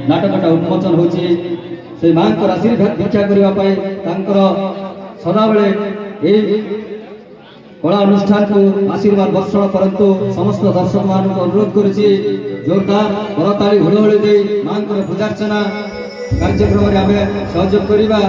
नाटकटा उन्मोचन होची से मांकर आशीर्वाद भिक्षा करने सदाबले कला अनुष्ठान को आशीर्वाद वर्षण करंतु समस्त दर्शक मान अनुरोध करुची जोरदार करताली हुड़हुड़ी दे मांकर पूजार्चना कार्यक्रम रे आमे सहयोग करिबा।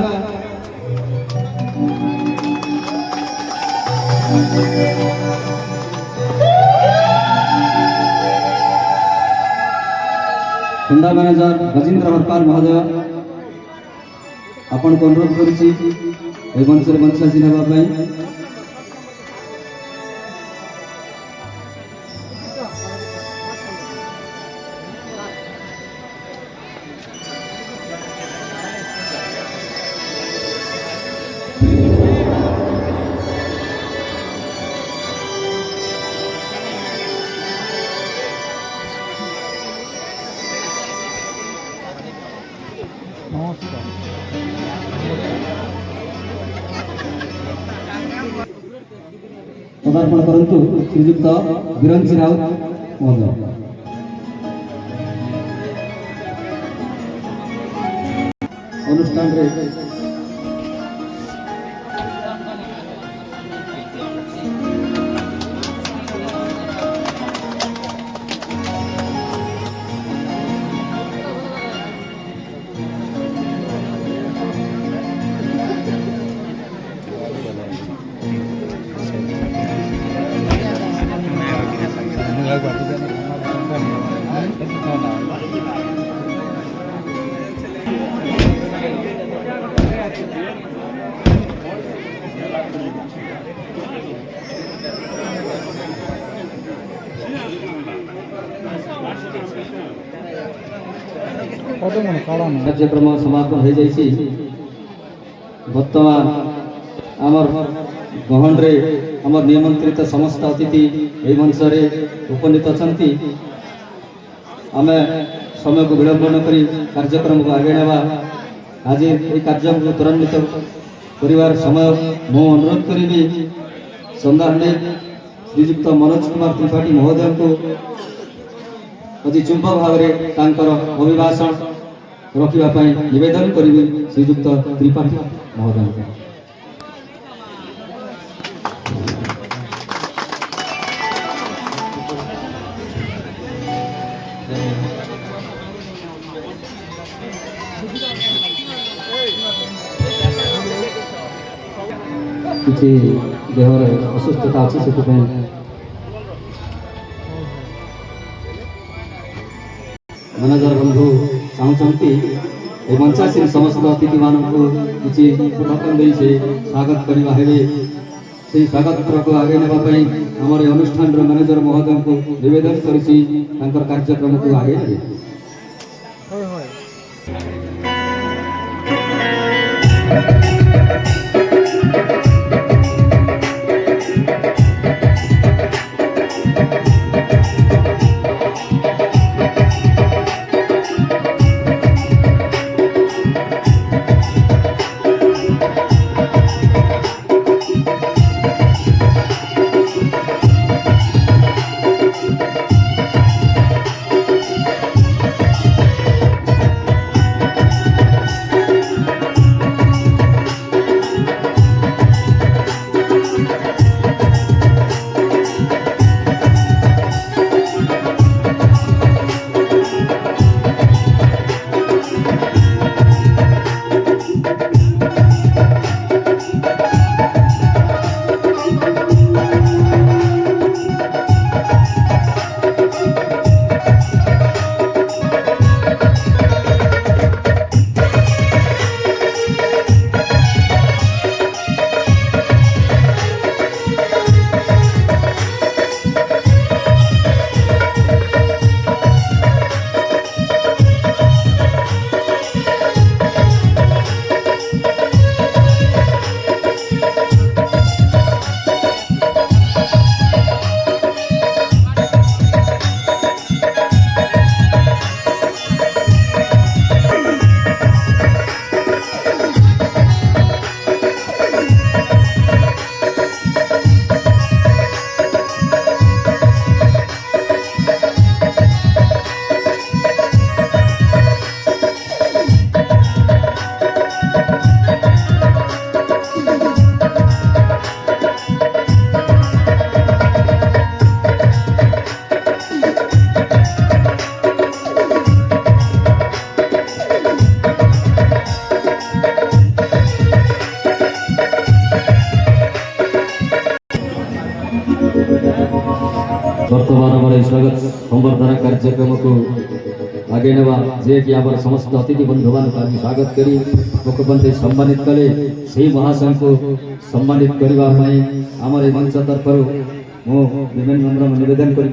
हुंडा मैनेजर गजेंद्र हरपाल महोदय आपण को अनुरोध करुची ए मंच रे मंच जिनेबा पई। पदार्पण करंतु श्रीयुक्त बिरंजी राउत महोदय। अनुष्ठान रे कार्यक्रम समापन हो जाइए। बर्तमान आमर गहन रे आमर निमंत्रित समस्त अतिथि ए मंच रे उपनीत अछंती। आमे समय को विलंब न करी कार्यक्रम को आगे नेबा। आज ए कार्यक्रम को त्वरान्वित परिवार समय मो अनुरोध करी संधारणे श्रीयुक्त मनोज कुमार त्रिपाठी महोदय को अति चुंबक भाव में तांकर अभिभाषण रखिबा पई निवेदन करिवे श्रीयुक्त त्रिपाठी महोदय। किसी देहर असुस्थता अच्छी से मैनेजर बंधु चाहती मंचासीन समस्त अतिथि मान किसी से स्वागत करवा से स्वागत को आगे नापी आमर अनुष्ठान मैनेजर महोदय को निवेदन कर कार्यक्रम को आगे ने। जगत संवर्धन कार्यक्रम को आगे नेवा जे कि आम समस्त अतिथि बंधु मान स्वागत करी मुख्यमंत्री सम्मानित कले से महासंघ को सम्मानित करने आमर मंच तरफ विभिन्न नम्र निवेदन कर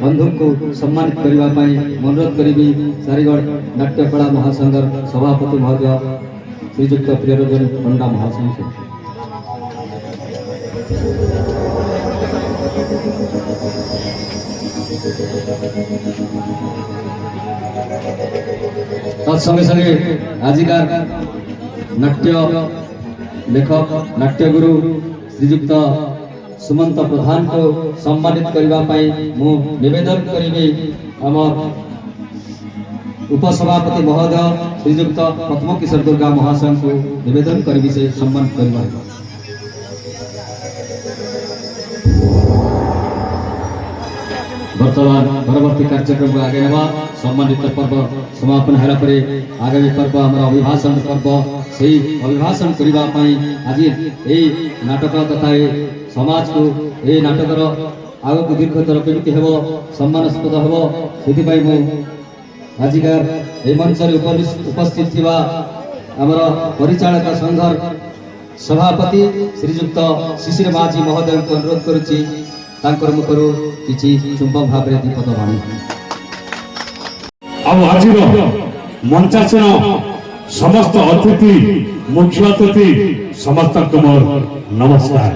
बंधु को सम्मानित करने अनुरोध करी चारिगढ़ नाट्यकला महासंघर सभापति महोदय श्रीजुक्त प्रियरंजन पंडा महासंघ तत्संगे संगे आजिकार नाट्य लेखक नाट्य गुरु श्रीजुक्त सुमंत प्रधान को सम्मानित करने निवेदन करी आम उपसभापति महोदय श्रीजुक्त पद्म किशोर दुर्गा महासंघ को निवेदन करी से सम्मान करवा। वर्तमान परवर्ती कार्यक्रम को आगे नेवा सम्मानित पर्व समापन है आगामी पर्व आम अभिभाषण पर्व से अभिभाषण करने आज ये नाटक तथा समाज को ये नाटकर आग को दीर्घतर केमी हे सम्मानस्पद हे से आजिकार ये मंच उपस्थित थी आमर परिचालक संघर सभापति श्रीजुक्त शिशिर माझी महोदय को अनुरोध करुच्ची तांकर मुखर किछि चुंबक भाव में दीपद वाणी अब आज मंचासन समस्त अतिथि मुख्य अतिथि समस्त मोर नमस्कार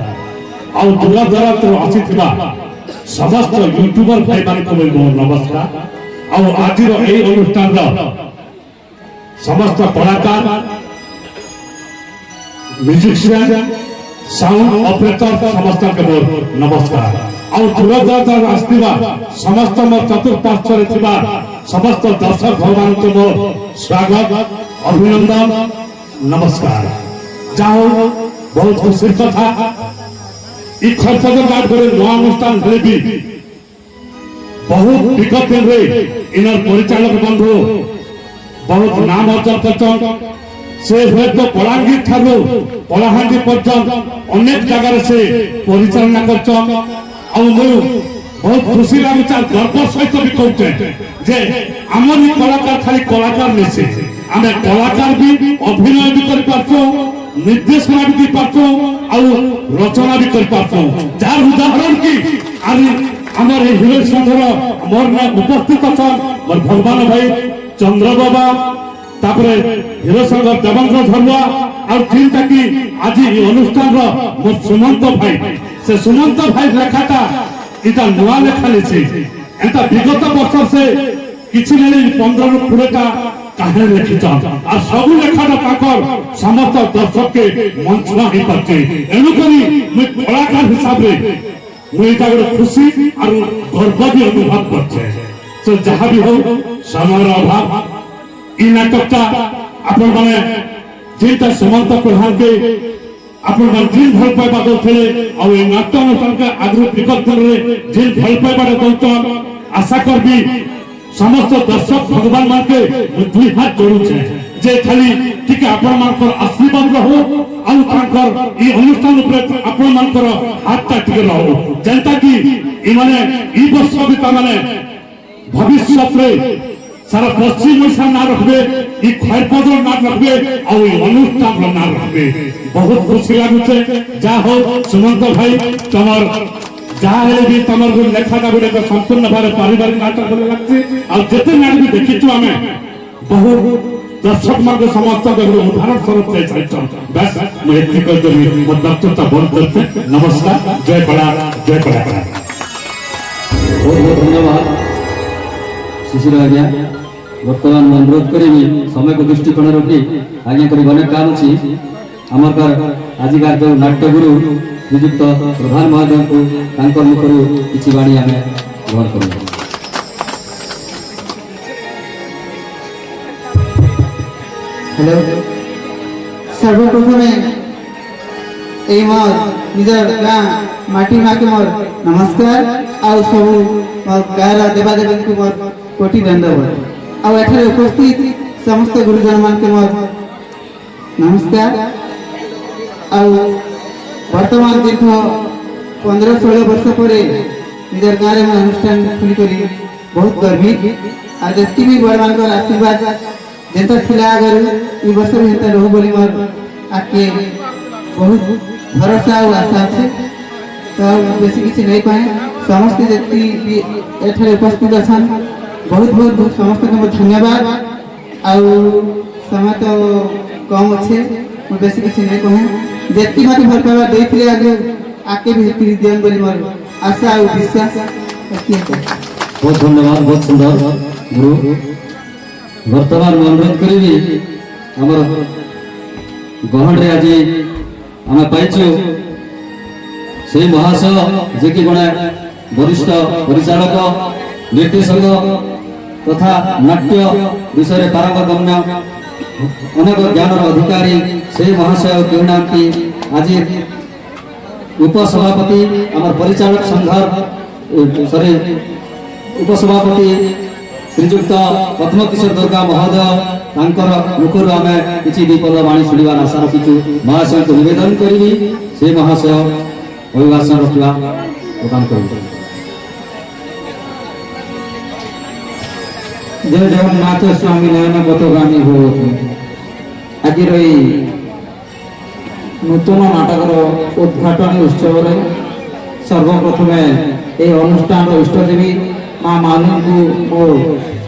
आउ दूर दराज आसीथिबा समस्त यूट्यूबर भाई मान को मोर नमस्कार आउ आज ए अनुष्ठान समस्त कलाकार म्यूजिशियन साउंड ऑपरेटर समस्त के मोर नमस्कार आउ दूरदराज आसथिबा समस्त मोर चतुर्पार्श्व थिबा समस्त दर्शक भगवान को मोर स्वागत अभिनंदन नमस्कार जाओ बहुत खुशी कथा ई खर्चर गाड़ करे नया अनुष्ठान हेले भी बहुत विगत दिन रे इनर परिचालक बंधु बहुत नाम अर्जन करछन से तो कलांगीर ठारू कलाहांडी पर्यंत अनेक जगह से परिचालना करछन आ बहुत खुशी लगुच गर्व सहित भी कहते जे आमर कलाकार खाली कलाकार नहीं आम कलाकार भी अभिनय भी कर पारछो निर्देशना भी दी पारछो आ रचना भी कर पारछो जार उदाहरण की आज आमर हिरो संघर मोर ना उपस्थित अच्छा मोर भगवान भाई चंद्र बाबा तापरे हिरो संघर देवेंद्र धरुआ और जिनटा की आज अनुष्ठान मोर सुमंत भाई से सुमंत भाई लेखाटा इटा नुआ लेखा लेछे एटा विगत वर्ष से किछि नै 15 रु 20 टा कहानी लिखिछन आ सब लेखाटा ताकर समस्त दर्शक के मंच ना ही पाचे एनु करी मैं कलाकार हिसाब रे मैं इटा गोटे खुशी और गर्व भी अनुभव करछे तो जहां भी हो समय अभाव इ नाटकटा आपन माने जेटा सुमंत प्रधान के अपन जिन भल पाइबा दौले और ये नाट्य अनुष्ठान के आगु विगत दिन में जिन भल पाइबा दौन आशा कर भी समस्त दर्शक भगवान मान के दुई हाथ जोड़ुछे जे खाली ठीक आपण मान आशीर्वाद रहो और तांकर ई अनुष्ठान ऊपर आपण मान हाथ ता ठीक रहो जनता की ई माने ई वर्ष भी ता माने भविष्य में सारा पश्चिम ओडिशा ना रखबे ई खैरपदर ना रखबे और ई अनुष्ठान ना रखबे बहुत खुशी लागुचे जा हो सुमंत भाई तमर जा हेले भी तमर को लेखाटा गुडे संपूर्ण भारे पारिवारिक नाटक बोले लागছে और जते नाटक भी देखिछु हमें बहुत दर्शक मार्ग समस्त उदाहरण स्वरूप चाहछन बस मैं एति कर देबी मो दक्षता बंद करते नमस्कार जय बड़ा बहुत बहुत धन्यवाद शिशिर आज्ञा वर्तमान अनुरोध करी समय को दृष्टिकोण रखी आज्ञा करी अनेक काम अच्छी आमर आजिकार जो नाट्यगुरु श्रीजुक्त प्रधान महोदय को मुखर किसी बाणी आम ग्रहण कर हेलो सर्वप्रथमे ए मोर निजर गाँ माटी माँ के मोर नमस्कार आउ सब मोर गाँव देवादेवी को मोर कोटि दंडवत आउ एठारे उपस्थित समस्त गुरुजन मान के मोर नमस्कार आउ वर्तमान दीर्घ 15-16 वर्ष पर ନିଜର ଗାଁରେ ମୁଁ ଅନୁଷ୍ଠାନ ଖୋଲିକରି ବହୁତ ଗର୍ବିତ। ଆଉ ଯେତିକି ବି ବଡ଼ମାନଙ୍କର ଆଶୀର୍ବାଦ ଯେନ୍ତା ଥିଲା ଆଗରୁ ଏ ବର୍ଷ ବି ହେନ୍ତା ରହୁ ବୋଲି ମୋର ଆଗକେ ବହୁତ ଭରସା ଆଉ ଆଶା ଅଛି। ତ ବେଶୀ କିଛି ନେଇ କହେ ସମସ୍ତେ ଯେତିକି ବି ଏଠାରେ ଉପସ୍ଥିତ ଅଛନ୍ ବହୁତ ବହୁତ ସମସ୍ତଙ୍କୁ ମୋର ଧନ୍ୟବାଦ। ଆଉ ସମୟ ତ କମ୍ ଅଛେ ମୁଁ ବେଶୀ କିଛି ନେଇ କହେ ଯେତିକି ମୋତେ ଭଲ ପାଇବା ଦେଇଥିଲେ ଆଗେ ଆଗକେ ବି ସେତିକି ଦିଅନ୍ ବୋଲି ମୋର ଆଶା ଆଉ ବିଶ୍ୱାସ। बहुत धन्यवाद, बहुत सुंदर गुरु। वर्तमान मैं अनुरोध करी आमर गहन आज आम पाइचु से महाशय जे कि गणे वरिष्ठ परिचालक निर्देशक तथा नाट्य विषय पारंगम्य अनेक ज्ञान अधिकारी से महाशय कहना आज उपसभापति आम परिचालक संघ सॉरी उपसभापति श्रीजुक्त पद्मकिशोर दुर्गा महोदय तांकर मुखर आम किसी विपद वाणी शुणवार आशा रखीचु। महाशय को निवेदन करी से महाशय अभिभाषण रखा प्रदान कर। जय जगन्नाथ स्वामी नयन पथगामी हो आज नूतन नाटकर उद्घाटन उत्सव सर्वप्रथम ये अनुष्ठान इष्टदेवी माँ मानी को मोर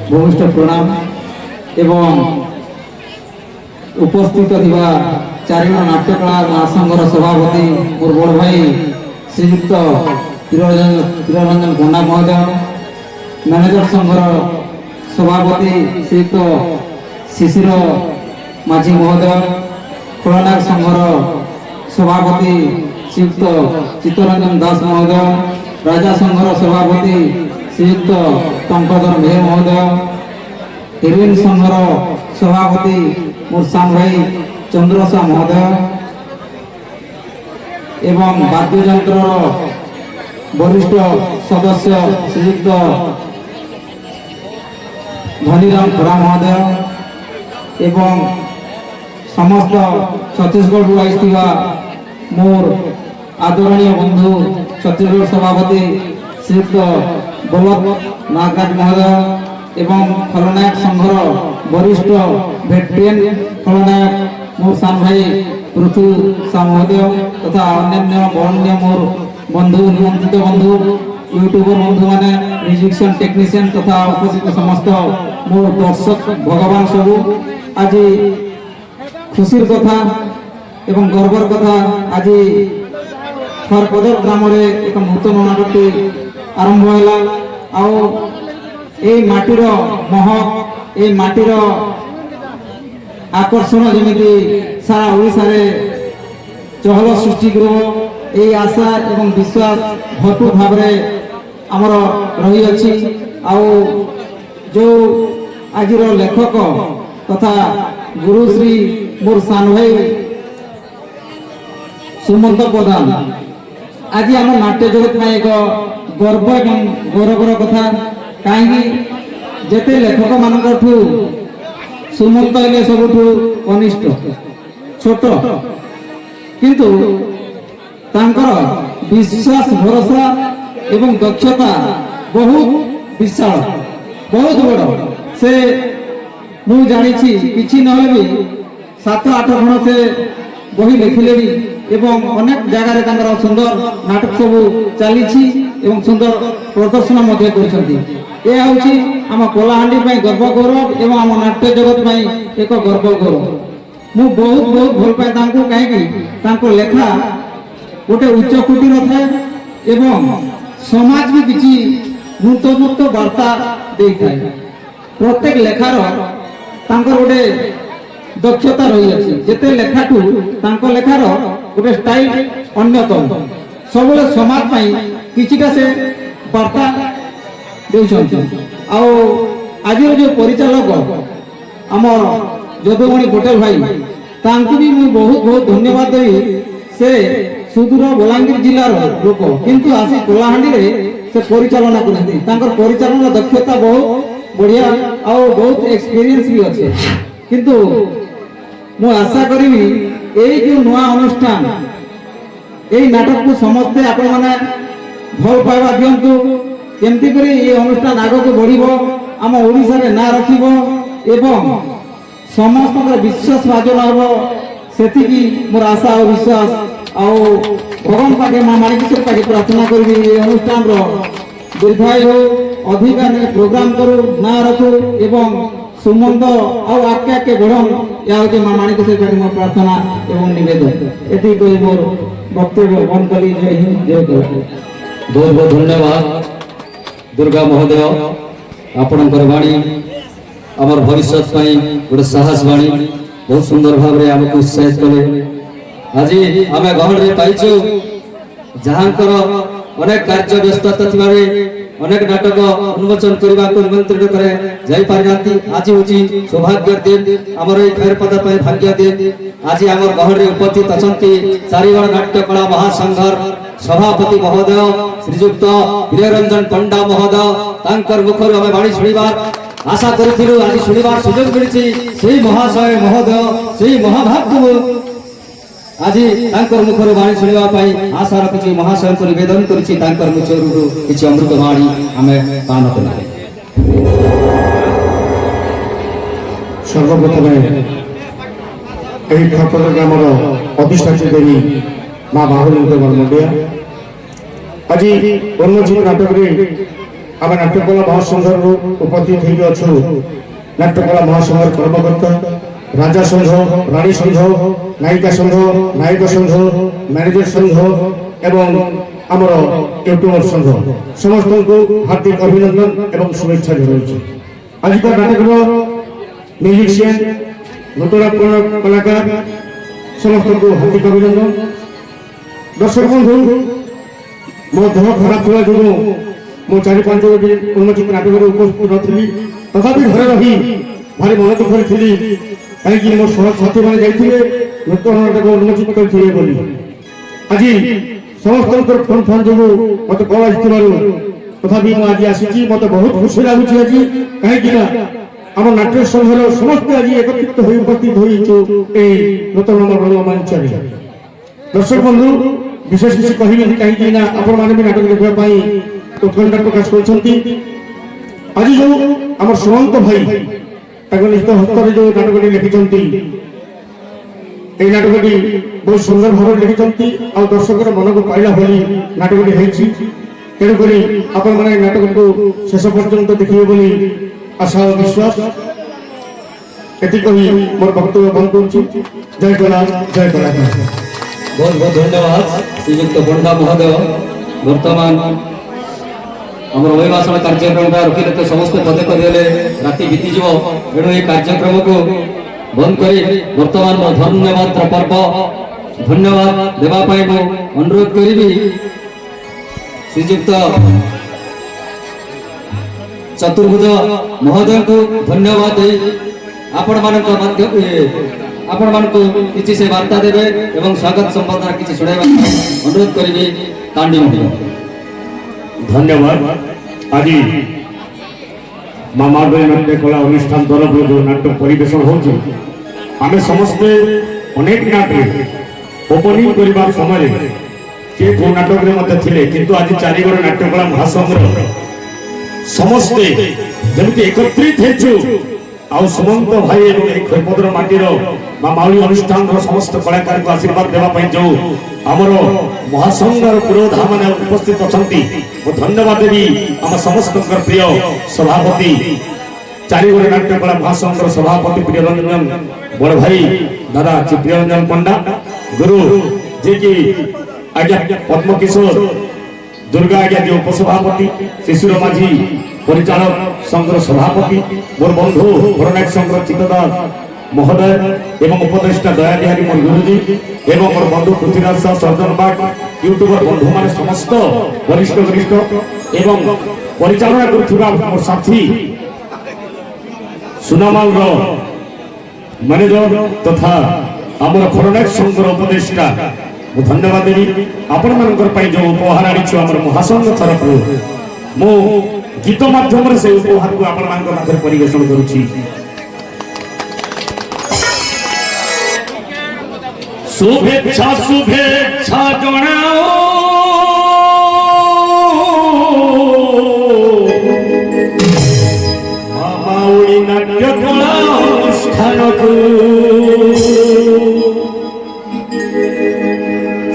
भूमिष्ठ प्रणाम एवं उपस्थित थिबा चारिण नाट्यकला महासंघर सभापति मोर बड़ भाई श्रीयुक्त तीररंजन पंडा महोदय मैनेजर संघर सभापति श्रीयुक्त शिशिर माझी महोदय खलनायक संघर सभापति श्रीयुक्त चित्तरंजन दास महोदय राजा संघर सभापति श्रीयुक्त टंकधर मेहर महोदय हिरोइन संघर सभापति मोर सान भाई चंद्रसा महोदय एवं वाद्ययंत्र वरिष्ठ सदस्य श्रीयुक्त धनीराम खरा महोदय एवं समस्त छत्तीसगढ़ आईथिबा मोर आदरणीय बंधु छत्तीसगढ़ सभापति श्रीयुक्त बल्लभ नागराज महोदय एवं खलनायक संघर वरिष्ठ भेटेरियन खलनायक मोर सान भाई पृथु सा महोदय तथा अन्य बरण्य मोर बंधु निमंत्रित बंधु यूट्यूबर बंधु माने म्यूजिशियन टेक्नीशियन तथा उपस्थित समस्त मोर दर्शक भगवान सबू आज खुशीर कथा एवं गर्वर कथा आज खरपदर ग्राम एक नूतन नाटकटी आरंभ है आटीर महक ए माटीर आकर्षण जमी सारा ओडिशा रे चहल सृष्टि गृह ये आशा एवं विश्वास भरपूर भाव में आमर रही अछि जो आज लेखक तथा गुरुश्री मोर सान भाई सुमंत प्रधान आज आम नाट्य जगत में एक गर्व एवं गौरवर कथा कहीं जेते लेखक मान सुमंत हेले सबुठ कनिष्ठ छोट किंतु तांकर विश्वास भरोसा एवं दक्षता बहुत विशाल बहुत बड़ से मु जानी किसी ना भी 7-8 खंड से बही लिखिले भी एवं अनेक जगह सुंदर नाटक सब चली सुंदर प्रदर्शन ये हूँ आम कलाहांडी गर्व गौरव एवं आम नाट्य जगत एक गर्व गौरव मु बहुत बहुत भल पाए कहीं लेखा गोटे उच्च कोटीर थाए एवं समाज भी किसी मुक्त मुक्त वार्ता दे थाए प्रत्येक लेखार गोटे दक्षता रही अच्छी जिते लेखाठू लेखार गोटे स्टाइल अन्यतम सब समाज किछिटा से वार्ता आज जो परिचालक आम जदुमणि पटेल भाई तांकु भी मुझे बहुत बहुत धन्यवाद देवी से सुदूर बलांगीर जिलार लोक किंतु आसी कलाहांडी रे से परिचालना करते परिचालना दक्षता बहुत बढ़िया और बहुत एक्सपीरियंस भी अच्छे किंतु मु आशा करी जो नुआ अनुष्ठान यही नाटक को समस्ते आपण माने ଭଲ ପାଇବା ଦିଅନ୍ତୁ। କେମିତି କରି ଏ ଅନୁଷ୍ଠାନ ଆଗକୁ ବଢ଼ିବ, ଆମ ଓଡ଼ିଶାରେ ନାଁ ରଖିବ ଏବଂ ସମସ୍ତଙ୍କର ବିଶ୍ୱାସ ଭାଜନ ହେବ, ସେତିକି ମୋର ଆଶା ଆଉ ବିଶ୍ୱାସ। ଆଉ ଭଗବାନ ପାଖେ ମା ମାଣିକେଶ୍ୱର ପାଖେ ପ୍ରାର୍ଥନା କରିବି ଏ ଅନୁଷ୍ଠାନର ଦୀର୍ଘାୟୁ ଅଧିକା ପ୍ରୋଗ୍ରାମ କରୁ, ନାଁ ରଖୁ ଏବଂ ସୁମନ୍ତ ଆଉ ଆଗକେ ଆଗକେ ବଢ଼ନ୍। ଏହା ହେଉଛି ମା ମାଣିକେଶ୍ୱର ପାଖେ ମୋର ପ୍ରାର୍ଥନା ଏବଂ ନିବେଦନ। ଏତିକି କହି ମୋର ବକ୍ତବ୍ୟ ବନ୍ଦ କଲି। ଜୟ ହିନ୍ଦ, ଜୟ ଭାରତ। ବହୁତ ବହୁତ ଧନ୍ୟବାଦ ଦୁର୍ଗା ମହୋଦୟ। ଆପଣଙ୍କର ବାଣୀ ଆମର ଭବିଷ୍ୟତ ପାଇଁ ଗୋଟେ ସାହସ ବାଣୀ, ବହୁତ ସୁନ୍ଦର ଭାବରେ ଆମକୁ ଉତ୍ସାହିତ କଲେ। ଆଜି ଆମେ ଗହଣରେ ପାଇଛୁ ଯାହାଙ୍କର ଅନେକ କାର୍ଯ୍ୟ ବ୍ୟସ୍ତତା ଥିବାରେ ଅନେକ ନାଟକ ଉନ୍ମୋଚନ କରିବାକୁ ନିମନ୍ତ୍ରିତ করে ଯାଇପାରିନାହାନ୍ତି। ଆଜି ହେଉଛି ସୌଭାଗ୍ୟର ଦିନ, ଆମର এই ଖୈରପଦା ପାଇଁ ଭାଗ୍ୟ ଦିନ। ଆଜି ଆମର ଗହଣରେ ଉପସ୍ଥିତ ଅଛନ୍ତି ଚାରିଗଡ଼ ନାଟ୍ୟକଳା ମହାସଂଘର ସଭାପତି ମହୋଦୟ ଶ୍ରୀଯୁକ୍ତ ପ୍ରିୟରଞ୍ଜନ ପଣ୍ଡା ମହୋଦୟ। ତାଙ୍କର ମୁଖରୁ ଆମେ ବାଣୀ ଶୁଣିବାର ଆଶା କରିଥିଲୁ, ଆଜି ଶୁଣିବାର ସୁଯୋଗ ମିଳିଛି। ସେହି ମହାଶୟ ମହୋଦୟ, ସେହି ମହାଭାଗକୁ ଆଜି ତାଙ୍କର ମୁଖରୁ ବାଣୀ ଶୁଣିବା ପାଇଁ ଆଶା ରଖିଛି। ମହାଶୟଙ୍କୁ ନିବେଦନ କରିଛି ତାଙ୍କର ମୁଖରୁ କିଛି ଅମୃତ ବାଣୀ ଆମେ ପାନ କରିବା। ସର୍ବପ୍ରଥମେ ଏହି ଖପର ଗ୍ରାମର ଅଧିଷ୍ଠାତ୍ରୀ ଦେବୀ ମା ବାହୁଳୀଙ୍କ ମୁଣ୍ଡିଆ। ଆଜି ଉନ୍ମୋଚିତ ନାଟକରେ ଆମେ ନାଟ୍ୟକଳା ମହାସଂଘରୁ ଉପସ୍ଥିତ ହେଇକି ଅଛୁ। ନାଟ୍ୟକଳା ମହାସଂଘର କର୍ମକର୍ତ୍ତା, ରାଜା ସଂଘ, ରାଣୀ ସଂଘ, ନାୟିକା ସଂଘ, ନାୟକ ସଂଘ, ମ୍ୟାନେଜର ସଂଘ ଏବଂ ଆମର ୟୁଟ୍ୟୁବର ସଂଘ ସମସ୍ତଙ୍କୁ ହାର୍ଦ୍ଦିକ ଅଭିନନ୍ଦନ ଏବଂ শুভেচ্ছা ଜଣାଉଛି। ଆଜିକାର ନାଟକର ମ୍ୟୁଜିସିଆନ, ନୂତନ କଳାକାର ସମସ୍ତଙ୍କୁ ହାର୍ଦ୍ଦିକ ଅଭିନନ୍ଦନ। ଦର୍ଶକ ବନ୍ଧୁ, ମୋ ଦେହ ଖରାପ ଥିବା ଯୋଗୁଁ ମୁଁ 4-5 ଉନ୍ମୋଚିତ ନାଟକରେ ଉପସ୍ଥିତ ନଥିଲି, ତଥାପି ଘରେ ରହି ଭାରି ମନ ଦୁଃଖରେ ଥିଲି। କାହିଁକି ମୋ ସହସାଥୀମାନେ ଯାଇଥିଲେ ନୂତନ ନାଟକ ଉନ୍ମୋଚିତ କରିଥିଲେ ବୋଲି। ଆଜି ସମସ୍ତଙ୍କର ଫୋନ୍ ଯୋଗୁଁ ମୋତେ କଲ୍ ଆସିଥିବାରୁ ତଥାପି ମୁଁ ଆଜି ଆସିଛି। ମୋତେ ବହୁତ ଖୁସି ଲାଗୁଛି ଆଜି, କାହିଁକି ନା ଆମ ନାଟ୍ୟ ସଂଘର ସମସ୍ତେ ଆଜି ଏକତ୍ରିତ ହୋଇ ଉପସ୍ଥିତ ହୋଇଛୁ ଏହି ନୂତନ ମଞ୍ଚରେ। ଦର୍ଶକ ବନ୍ଧୁ, ବିଶେଷ କିଛି କହିବେନି, କାହିଁକି ନା ଆପଣମାନେ ବି ନାଟକ ଦେଖିବା ପାଇଁ ଉତ୍କଣ୍ଠା ପ୍ରକାଶ କରିଛନ୍ତି। ଆଜି ଯେଉଁ ଆମର ସୁମନ୍ତ ଭାଇ ତାଙ୍କ ନିଜ ହସ୍ତରେ ଯେଉଁ ନାଟକଟି ଲେଖିଛନ୍ତି, এই নাটকটি ବହୁତ ସୁନ୍ଦର ଭାବରେ ଲେଖିଛନ୍ତି ଆଉ ଦର୍ଶକର ମନକୁ ପାଇଲା ଭଳି ନାଟକଟି ହେଇଛି। ତେଣୁକରି ଆପଣମାନେ ନାଟକକୁ ଶେଷ ପର୍ଯ୍ୟନ୍ତ ଦେଖିବେ ବୋଲି ଆଶା ଓ ବିଶ୍ୱାସ। ଏତିକି କହି ମୋର ବକ୍ତବ୍ୟ ବନ୍ଦ କରୁଛି। ଜୟ କଳା, ଜୟ କଳାକାର। ବହୁତ ବହୁତ ଧନ୍ୟବାଦ ଶ୍ରୀଯୁକ୍ତ ପଣ୍ଡା ମହୋଦୟ। ବର୍ତ୍ତମାନ ଆମର ଅଭିଭାଷଣ କାର୍ଯ୍ୟକ୍ରମଟା ରଖିଲେ ତ ସମସ୍ତେ ପଦେ କରିଦେଲେ ରାତି ବିତିଯିବ। ଏଣୁ ଏହି କାର୍ଯ୍ୟକ୍ରମକୁ ବନ୍ଦ କରି ବର୍ତ୍ତମାନ ଧନ୍ୟବାଦର ପର୍ବ ଧନ୍ୟବାଦ ଦେବା ପାଇଁ ମୁଁ ଅନୁରୋଧ କରିବି ଶ୍ରୀଯୁକ୍ତ ଚତୁର୍ଭୁଜ ମହୋଦୟଙ୍କୁ ଧନ୍ୟବାଦ ଦେଇ ଆପଣମାନଙ୍କୁ କିଛି ସେ ବାର୍ତ୍ତା ଦେବେ ଏବଂ ସ୍ୱାଗତ ସମ୍ବର୍ଦ୍ଧନା କିଛି ଶୁଣାଇବା ପାଇଁ ଅନୁରୋଧ କରିବି ତାଣ୍ଡି ମହୋଦୟ। ধন্যবাদ। আজি মামাবাড়ি নাট্য কলা অনুষ্ঠান তরফ যে নাটক পরিবেশন হচ্ছে, আমি সমস্তে অনেক নাটক ওপেনিং করিবার সময় কে কেউ নাটকরে মধ্যে ছিলে, কিন্তু আজ চারিগড় নাট্যকলা মহাসংঘর সমস্তে যেমন একত্রিত হয়েছু। ଆଉ ସୁମନ୍ତ ଭାଇ ଏବଂ ଏହି ଖୈରପଦା ମାଟିର ମା ମାଉଳି ଅନୁଷ୍ଠାନର ସମସ୍ତ କଳାକାରଙ୍କୁ ଆଶୀର୍ବାଦ ଦେବା ପାଇଁ ଯେଉଁ ଆମର ମହାସଂଘର ପୁରୋଧା ମାନେ ଉପସ୍ଥିତ ଅଛନ୍ତି, ମୁଁ ଧନ୍ୟବାଦ ଦେବି ଆମ ସମସ୍ତଙ୍କର ପ୍ରିୟ ସଭାପତି, ଚାରିଗଡ଼ ନାଟ୍ୟକଳା ମହାସଂଘର ସଭାପତି ପ୍ରିୟରଞ୍ଜନ ବଡ଼ ଭାଇ ଦାଦା ପ୍ରିୟରଞ୍ଜନ ପଣ୍ଡା ଗୁରୁ, ଯିଏକି ଆଜ୍ଞା ପଦ୍ମକିଶୋର ଦୁର୍ଗା ଆଜ୍ଞା ଯେଉଁ ଉପସଭାପତି, ଶିଶୁର ମାଝୀ ପରିଚାଳକ ସଂଘର ସଭାପତି, ମୋର ବନ୍ଧୁ କରନାୟକ ସଂଘର ଚିତ୍ତଦାସ ମହୋଦୟ ଏବଂ ଉପଦେଷ୍ଟା ଦୟାବିହାରୀ ମୋର ଗୁରୁଜୀ ଏବଂ ମୋର ବନ୍ଧୁ ପୃଥ୍ୱୀରାଜ ସାହ ସର୍ଜନ ବାଗ, ୟୁଟ୍ୟୁବର ବନ୍ଧୁମାନେ ସମସ୍ତ ବରିଷ୍ଠ ଏବଂ ପରିଚାଳନା କରୁଥିବା ମୋର ସାଥୀ ସୁନାମାଲର ମ୍ୟାନେଜର ତଥା ଆମର କରନାୟକ ସଂଘର ଉପଦେଷ୍ଟା, ମୁଁ ଧନ୍ୟବାଦ ଦେବି। ଆପଣମାନଙ୍କର ପାଇଁ ଯେଉଁ ଉପହାର ଆଣିଛୁ ଆମର ମହାସଂଘ ତରଫରୁ, ମୁଁ ଗୀତ ମାଧ୍ୟମରେ ସେ ଉପହାରକୁ ଆପଣମାନଙ୍କ ପାଖରେ ପରିବେଷଣ କରୁଛି। শুভেচ্ছা শুভেচ্ছা জনাও আমাউড়ি নাট্য কলা অনুষ্ঠানকু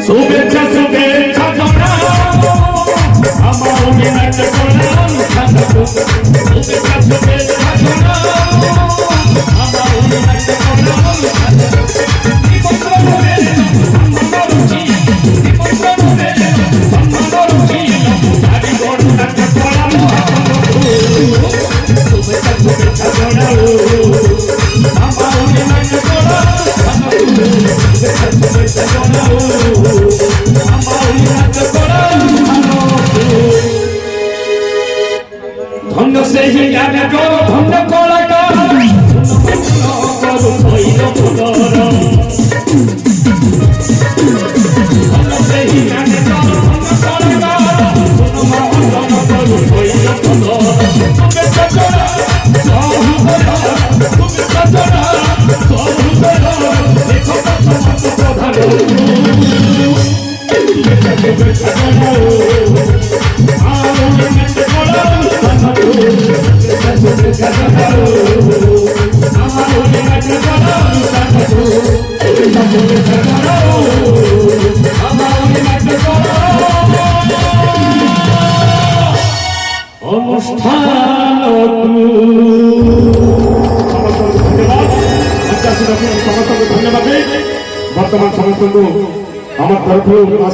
শুভেচ্ছা শুভেচ্ছা জনাও আমাউড়ি নাট্য কলা অনুষ্ঠানকু শুভেচ্ছা শুভেচ্ছা জনাও আমাউড়ি নাট্য কলা অনুষ্ঠানকু ধন্য সেই গানে ধন্য কলাকার হইল পুনর ধন্য সেই গানে ধন্য কলাকার হইল পুনর শুভেচ্ছা জনা সহু বেলা শুভেচ্ছা জনা সহু বেলা দেখো প্রধান শুভেচ্ছা জনা বর্তমান সমস্ত আমার তরফ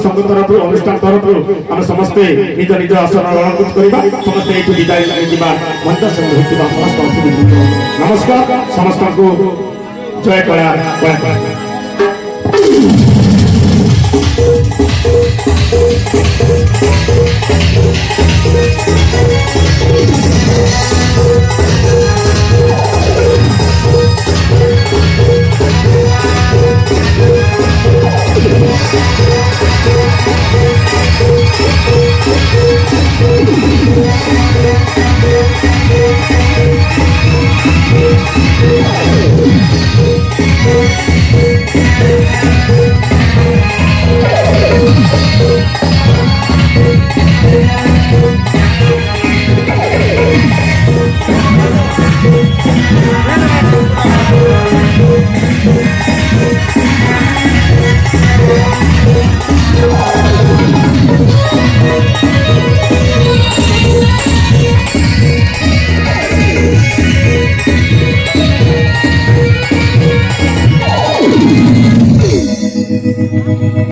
সংঘ তরফ অনুষ্ঠান তরফ আমি সমস্তে নিজ নিজ আসন অলঙ্কৃত করা সমস্তে এইটু বিদায় যা মঞ্চ হয়েছে সমস্ত অতিথি নমস্কার সমস্ত জয় করা Thank you.